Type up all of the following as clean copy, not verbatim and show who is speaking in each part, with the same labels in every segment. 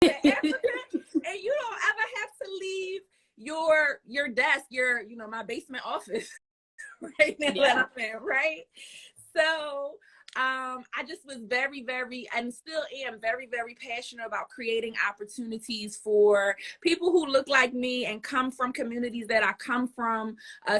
Speaker 1: to Africa, and you don't ever have to leave your desk, my basement office right now that I'm in, right? So I just was very, very, and still am very, very passionate about creating opportunities for people who look like me and come from communities that I come from,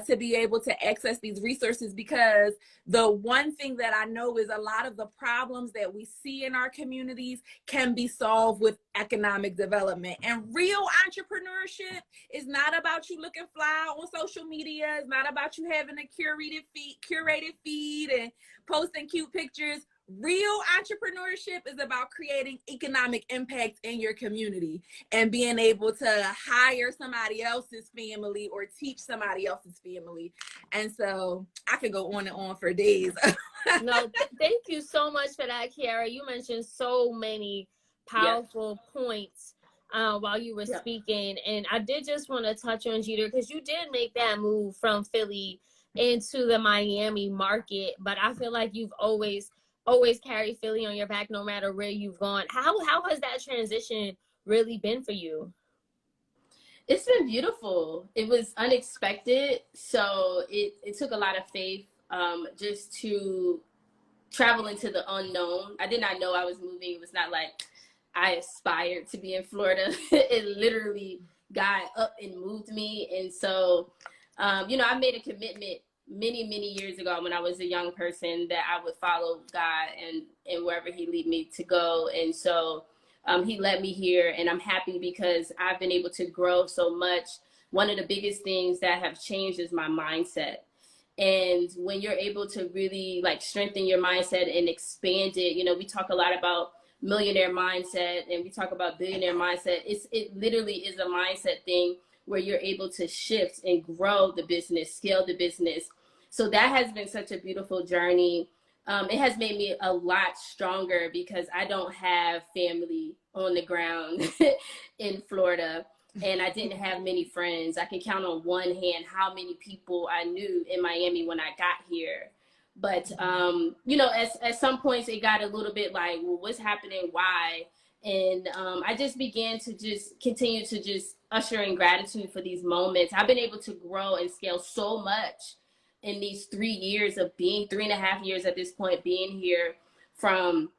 Speaker 1: to be able to access these resources. Because the one thing that I know is a lot of the problems that we see in our communities can be solved with economic development. And real entrepreneurship is not about you looking fly on social media. It's not about you having a curated feed and posting cute pictures. Real entrepreneurship is about creating economic impact in your community and being able to hire somebody else's family or teach somebody else's family. And so I could go on and on for days.
Speaker 2: No, thank you so much for that, Kiara. You mentioned so many powerful points while you were speaking. And I did just want to touch on Jeter, because you did make that move from Philly into the Miami market, but I feel like you've always carried Philly on your back no matter where you've gone. How has that transition really been for you?
Speaker 3: It's been beautiful. It was unexpected, so it took a lot of faith just to travel into the unknown. I did not know I was moving. It was not like I aspired to be in Florida. It literally got up and moved me. And so I made a commitment many years ago when I was a young person that I would follow God and wherever he lead me to go. And so he led me here, and I'm happy because I've been able to grow so much. One of the biggest things that have changed is my mindset. And when you're able to really strengthen your mindset and expand it, we talk a lot about millionaire mindset and we talk about billionaire mindset. It literally is a mindset thing where you're able to shift and grow the business, scale the business. So that has been such a beautiful journey. It has made me a lot stronger because I don't have family on the ground in Florida, and I didn't have many friends. I can count on one hand how many people I knew in Miami when I got here. But, at some points it got a little bit like, well, what's happening? Why? And I just began to just continue to just usher in gratitude for these moments. I've been able to grow and scale so much in these 3 years of being, 3.5 years at this point, being here, from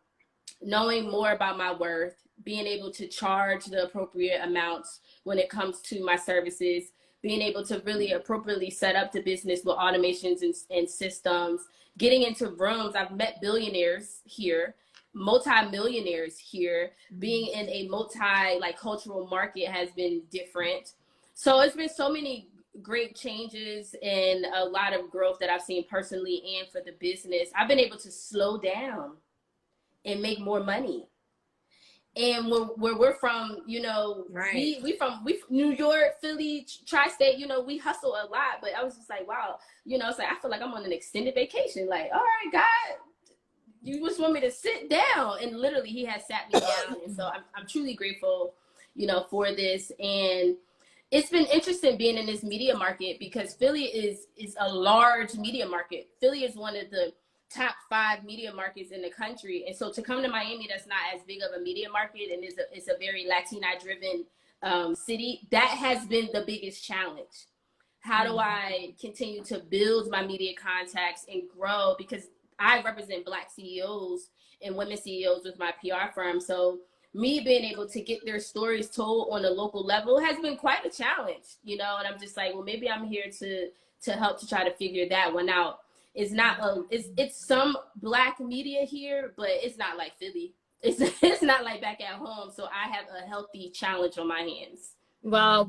Speaker 3: knowing more about my worth, being able to charge the appropriate amounts when it comes to my services, being able to really appropriately set up the business with automations and systems, getting into rooms. I've met billionaires here, multi-millionaires here. Being in a cultural market has been different. So it's been so many great changes and a lot of growth that I've seen personally and for the business. I've been able to slow down and make more money. And where we're from,
Speaker 1: right.
Speaker 3: we from New York, Philly, tri-state, we hustle a lot. But I was just like, wow, it's like I feel like I'm on an extended vacation. Like, all right, God, you just want me to sit down. And literally he has sat me down. And so I'm truly grateful, for this. And it's been interesting being in this media market because Philly is a large media market. Philly is one of the top 5 media markets in the country. And so to come to Miami, that's not as big of a media market, and it's a very Latina driven city. That has been the biggest challenge. How do I continue to build my media contacts and grow? Because I represent Black CEOs and women CEOs with my PR firm. So me being able to get their stories told on a local level has been quite a challenge, and I'm just like, well, maybe I'm here to help to try to figure that one out. It's not it's some Black media here, but it's not like Philly. It's not like back at home. So I have a healthy challenge on my hands.
Speaker 2: Well,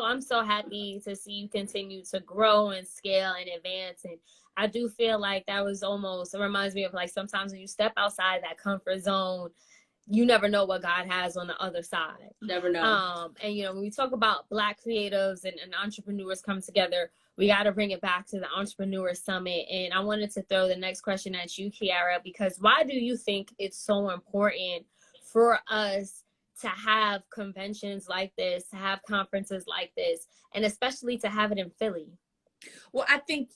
Speaker 2: I'm so happy to see you continue to grow and scale and advance. And I do feel like it reminds me of sometimes when you step outside that comfort zone, you never know what God has on the other side.
Speaker 3: Never know.
Speaker 2: And when we talk about Black creatives and entrepreneurs come together, we got to bring it back to the Entrepreneur Summit. And I wanted to throw the next question at you, Kiara, because why do you think it's so important for us to have conventions like this, to have conferences like this, and especially to have it in Philly?
Speaker 1: Well, I think,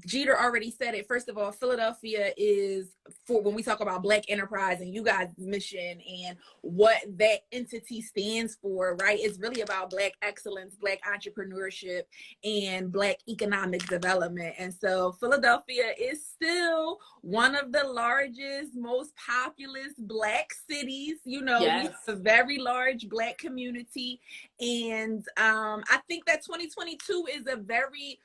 Speaker 1: Jeter already said it. First of all, Philadelphia is, for when we talk about Black enterprise and you guys' mission and what that entity stands for, right? It's really about Black excellence, Black entrepreneurship, and Black economic development. And so Philadelphia is still one of the largest, most populous Black cities. Yes. We have a very large Black community. And I think that 2022 is a very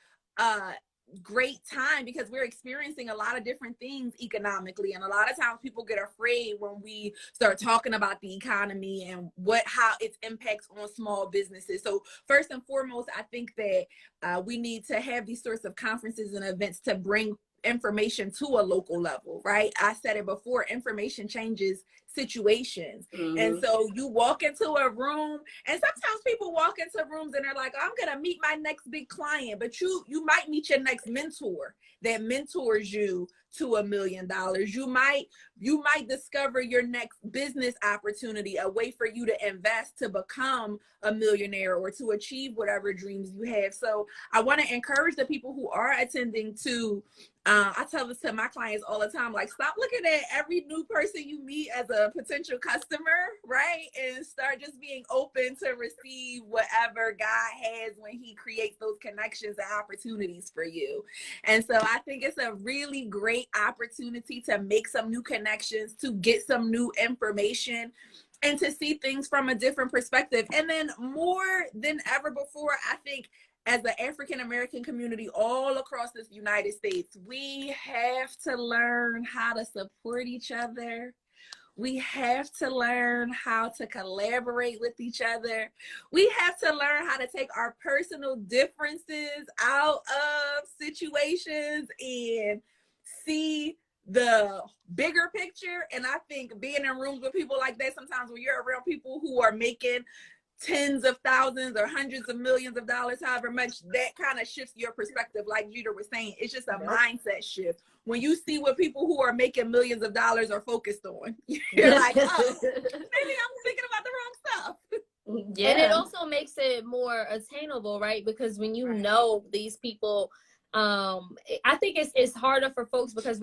Speaker 1: great time because we're experiencing a lot of different things economically, and a lot of times people get afraid when we start talking about the economy and how its impacts on small businesses. So first and foremost, I think that we need to have these sorts of conferences and events to bring information to a local level, right? I said it before, information changes situations. Mm-hmm. And so you walk into a room, and sometimes people walk into rooms and they're like, I'm gonna meet my next big client, but you might meet your next mentor that mentors you to $1 million. You might discover your next business opportunity, a way for you to invest to become a millionaire or to achieve whatever dreams you have. So I want to encourage the people who are attending to, I tell this to my clients all the time, like, stop looking at every new person you meet as a potential customer, right? And start just being open to receive whatever God has when he creates those connections and opportunities for you. And so I think it's a really great opportunity to make some new connections, to get some new information, and to see things from a different perspective. And then more than ever before, I think as the African-American community all across this United States, we have to learn how to support each other. We have to learn how to collaborate with each other. We have to learn how to take our personal differences out of situations and see the bigger picture. And I think being in rooms with people like that, sometimes when you're around people who are making tens of thousands or hundreds of millions of dollars, however much, that kind of shifts your perspective. Like Jeter was saying, it's just a mindset shift. When you see what people who are making millions of dollars are focused on, you're like, oh, maybe I'm thinking about the wrong stuff.
Speaker 2: Yeah. And it also makes it more attainable, right? Because when you know these people, I think it's harder for folks because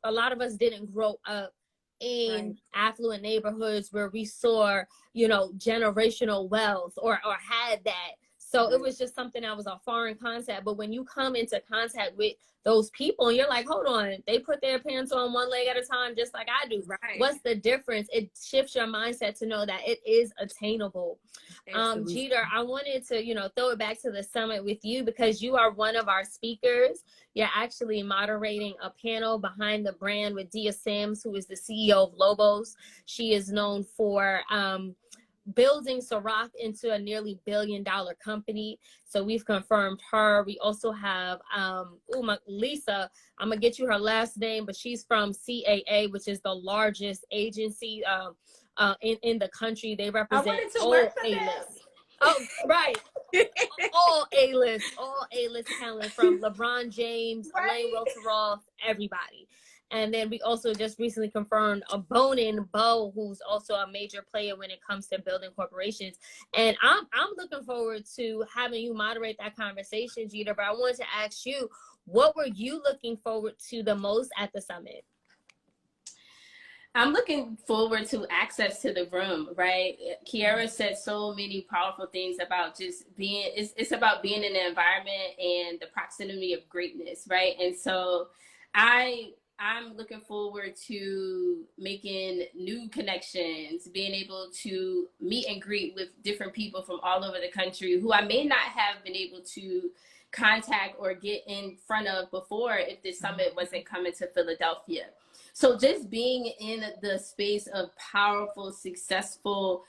Speaker 2: a lot of us didn't grow up in affluent neighborhoods where we saw, generational wealth or had that. So it was just something that was a foreign concept. But when you come into contact with those people and you're like, hold on, they put their pants on one leg at a time, just like I do. Right. What's the difference? It shifts your mindset to know that it is attainable. Jeter, I wanted to, throw it back to the summit with you because you are one of our speakers. You're actually moderating a panel behind the brand with Dia Sims, who is the CEO of Lobos. She is known for building Ciroc into a nearly $1 billion company. So we've confirmed her. We also have Lisa. I'm gonna get you her last name, but she's from CAA, which is the largest agency in the country. They represent all A-list. Oh, right. all A-list talent from LeBron James, Elaine Welteroth, everybody. And then we also just recently confirmed a Bonin Bo, who's also a major player when it comes to building corporations. And I'm looking forward to having you moderate that conversation, Jeter. But I wanted to ask you, what were you looking forward to the most at the summit?
Speaker 3: I'm looking forward to access to the room, right? Kiara said so many powerful things about just being, it's about being in the environment and the proximity of greatness, right? And so I'm looking forward to making new connections, being able to meet and greet with different people from all over the country who I may not have been able to contact or get in front of before if the summit wasn't coming to Philadelphia. So just being in the space of powerful, successful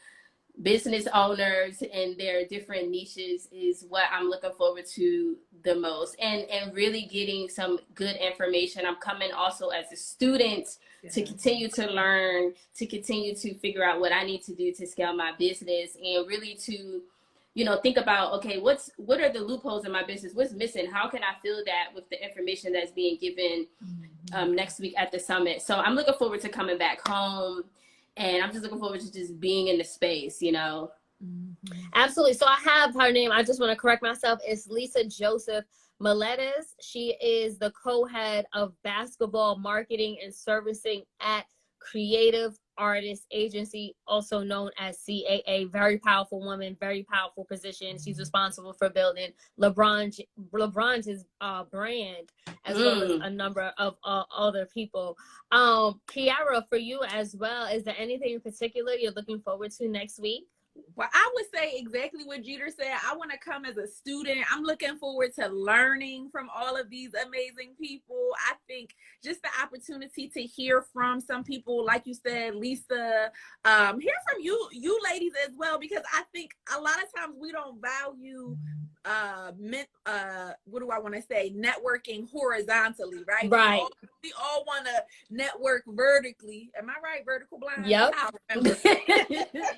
Speaker 3: business owners and their different niches is what I'm looking forward to the most, and really getting some good information. I'm coming also as a student to continue to learn, to continue to figure out what I need to do to scale my business, and really to think about, okay, what are the loopholes in my business? What's missing? How can I fill that with the information that's being given next week at the summit? So I'm looking forward to coming back home. And I'm just looking forward to just being in the space,
Speaker 2: Absolutely. So I have her name. I just want to correct myself. It's Lisa Joseph Miletus. She is the co-head of basketball marketing and servicing at Creative Artist Agency, also known as CAA. Very powerful woman, very powerful position. She's responsible for building LeBron's brand, as well as a number of other people. Kiara, for you as well, is there anything in particular you're looking forward to next week?
Speaker 1: Well, I would say exactly what Jeter said. I want to come as a student. I'm looking forward to learning from all of these amazing people. I think just the opportunity to hear from some people, like you said, Lisa, hear from you ladies as well, because I think a lot of times we don't value what do I want to say, networking horizontally, right?
Speaker 2: Right.
Speaker 1: We all want to network vertically. Am I right? Vertical blind?
Speaker 2: Yep.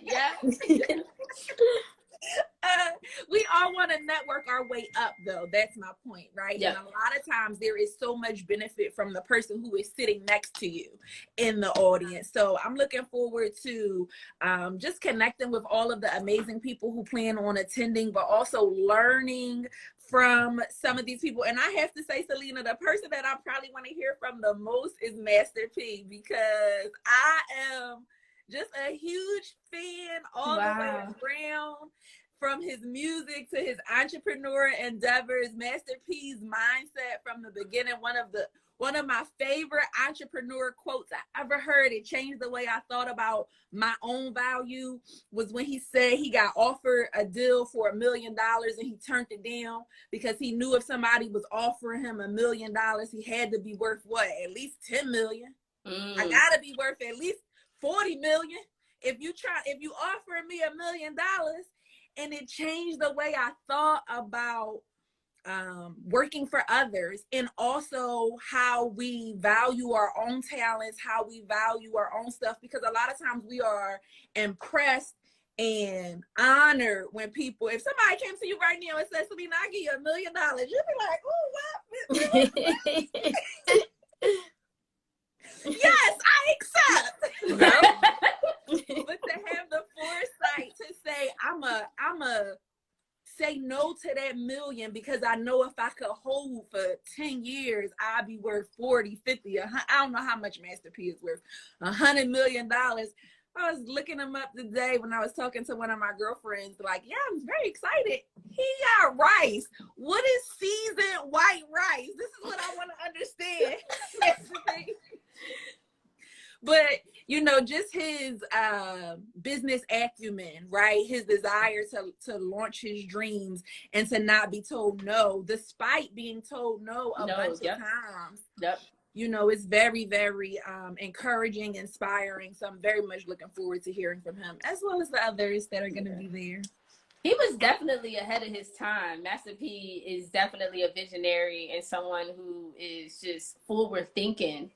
Speaker 3: Yeah.
Speaker 1: We all want to network our way up, though. That's my point, right?
Speaker 3: Yep.
Speaker 1: And a lot of times there is so much benefit from the person who is sitting next to you in the audience. So I'm looking forward to just connecting with all of the amazing people who plan on attending, but also learning from some of these people. And I have to say, Selena, the person that I probably want to hear from the most is Master P, because I am just a huge fan all the way around, from his music to his entrepreneur endeavors. Master P's mindset from the beginning, one of my favorite entrepreneur quotes I ever heard. It changed the way I thought about my own value, was when he said he got offered a deal for $1 million and he turned it down because he knew if somebody was offering him $1 million, he had to be worth what? At least 10 million. I gotta be worth at least 40 million. If you offer me $1 million. And it changed the way I thought about working for others, and also how we value our own talents, how we value our own stuff, because a lot of times we are impressed and honored when people, if somebody came to you right now and said, Selena, I give you $1 million, you'd be like, oh, what? Yes, I accept. But to have the foresight to say, I'm a say no to that million, because I know if I could hold for 10 years, I'd be worth 40, 50, I don't know how much Master P is worth, $100 million. I was looking him up today when I was talking to one of my girlfriends, like, yeah, I'm very excited. He got rice. What is seasoned white rice? This is what I want to understand. That's the thing. But, just his business acumen, right? His desire to launch his dreams and to not be told no, despite being told no a bunch of times.
Speaker 3: Yep.
Speaker 1: It's very, very encouraging, inspiring. So I'm very much looking forward to hearing from him, as well as the others that are going to be there.
Speaker 3: He was definitely ahead of his time. Master P is definitely a visionary and someone who is just forward thinking.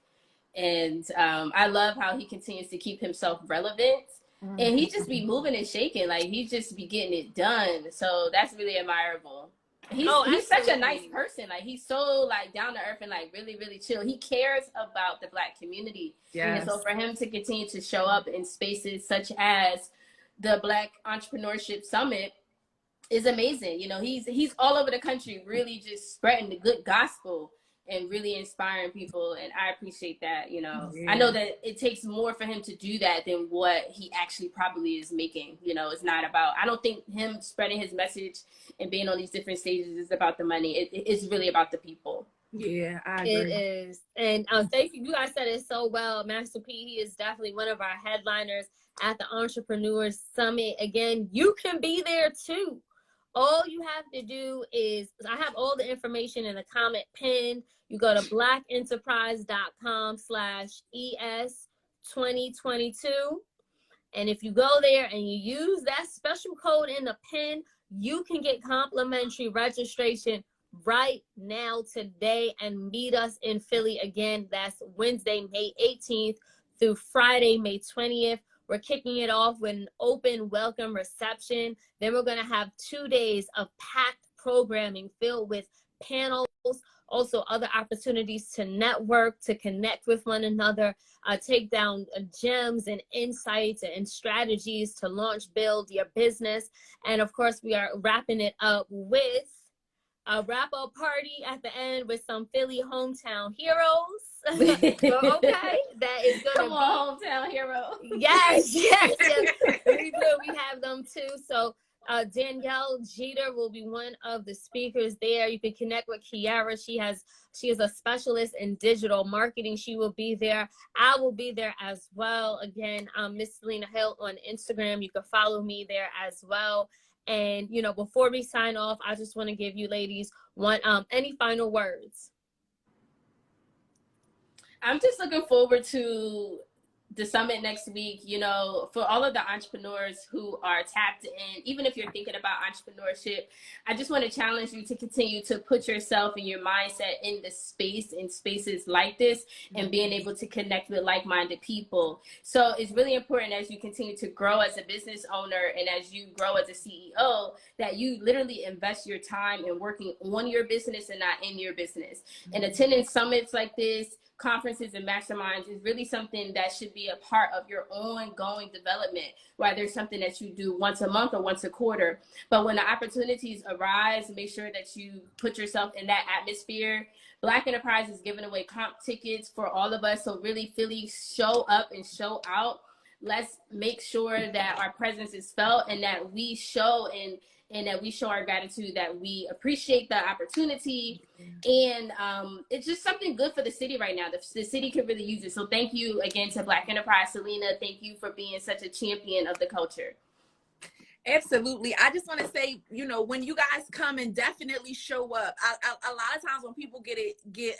Speaker 3: And I love how he continues to keep himself relevant. And he just be moving and shaking. Like, he just be getting it done. So that's really admirable. He's such a nice person. Like, he's so down to earth and really, really chill. He cares about the Black community. Yes. And so for him to continue to show up in spaces such as the Black Entrepreneurship Summit is amazing. He's all over the country, really just spreading the good gospel and really inspiring people, and I appreciate that. I know that it takes more for him to do that than what he actually probably is making. It's not about, I don't think him spreading his message and being on these different stages is about the money. It's really about the people.
Speaker 1: Yeah, I agree.
Speaker 2: It is. And thank you. You guys said it so well. Master P, he is definitely one of our headliners at the Entrepreneurs Summit. Again, you can be there too. All you have to do is, I have all the information in the comment pinned. You go to blackenterprise.com/ES2022. And if you go there and you use that special code in the pin, you can get complimentary registration right now today and meet us in Philly again. That's Wednesday, May 18th through Friday, May 20th. We're kicking it off with an open welcome reception. Then we're going to have 2 days of packed programming filled with panels, also other opportunities to network, to connect with one another, take down gems and insights and strategies to launch, build your business. And of course, we are wrapping it up with a wrap-up party at the end with some Philly hometown heroes. Okay, that is gonna
Speaker 3: come on, hometown hero.
Speaker 2: Yes. We do. We have them too. So Danielle Jeter will be one of the speakers there. You can connect with Kiara. She is a specialist in digital marketing. She will be there. I will be there as well. Again, Miss Selena Hill on Instagram. You can follow me there as well. And, you know, before we sign off, I just want to give you ladies any final words.
Speaker 3: I'm just looking forward to the summit next week. You know, for all of the entrepreneurs who are tapped in, even if you're thinking about entrepreneurship, I just want to challenge you to continue to put yourself and your mindset in the space, in spaces like this, and being able to connect with like-minded people. So it's really important as you continue to grow as a business owner and as you grow as a CEO, that you literally invest your time in working on your business and not in your business. And attending summits like this, conferences and masterminds is really something that should be a part of your ongoing development, whether it's something that you do once a month or once a quarter. But when the opportunities arise, make sure that you put yourself in that atmosphere. Black Enterprise is giving away comp tickets for all of us. So really, Philly, show up and show out. Let's make sure that our presence is felt and that we show and that we show our gratitude, that we appreciate the opportunity. And it's just something good for the city right now. The city could really use it. So thank you again to Black Enterprise. Selena, thank you for being such a champion of the culture.
Speaker 1: Absolutely. I just want to say, you know, when you guys come, and definitely show up. A lot of times when people get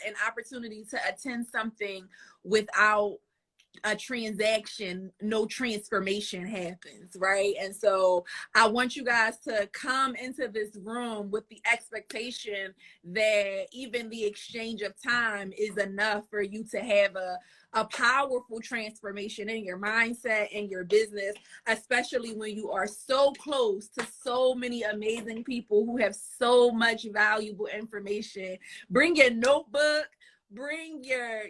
Speaker 1: an opportunity to attend something without a transaction, no transformation happens, right? And so I want you guys to come into this room with the expectation that even the exchange of time is enough for you to have a powerful transformation in your mindset and your business, especially when you are so close to so many amazing people who have so much valuable information. Bring your notebook. Bring your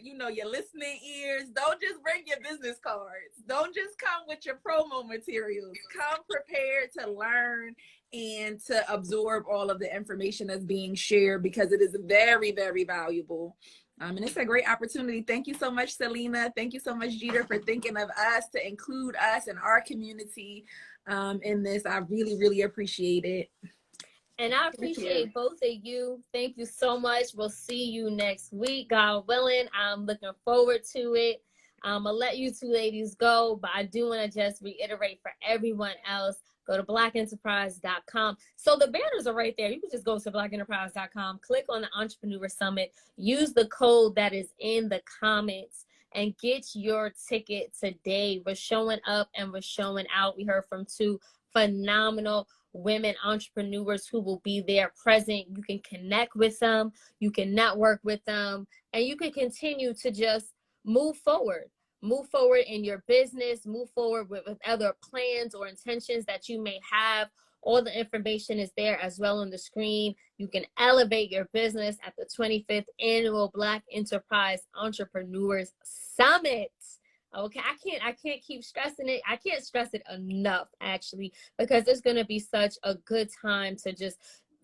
Speaker 1: listening ears. Don't just bring your business cards. Don't just come with your promo materials. Come prepared to learn and to absorb all of the information that's being shared, because it is very, very valuable. And it's a great opportunity. Thank you so much, Selena. Thank you so much, Jeter, for thinking of us to include us and our community in this. I really, really appreciate it.
Speaker 2: And I appreciate both of you. Thank you so much. We'll see you next week, God willing. I'm looking forward to it. I'm going to let you two ladies go, but I do want to just reiterate for everyone else, go to blackenterprise.com. So the banners are right there. You can just go to blackenterprise.com, click on the Entrepreneur Summit, use the code that is in the comments, and get your ticket today. We're showing up and we're showing out. We heard from two phenomenal women entrepreneurs who will be there present. You can connect with them, you can network with them, and you can continue to just move forward in your business, move forward with other plans or intentions that you may have. All the information is there as well on the screen. You can elevate your business at the 25th Annual Black Enterprise Entrepreneurs Summit. Okay, I can't keep stressing it. I can't stress it enough, actually, because it's going to be such a good time to just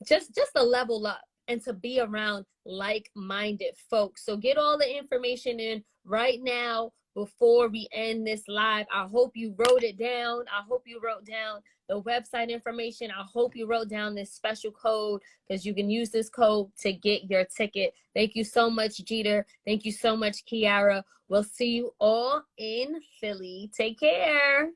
Speaker 2: to level up and to be around like-minded folks. So get all the information in right now before we end this live. I hope you wrote it down. I hope you wrote down the website information. I hope you wrote down this special code, because you can use this code to get your ticket. Thank you so much, Jeter. Thank you so much, Kiara. We'll see you all in Philly. Take care.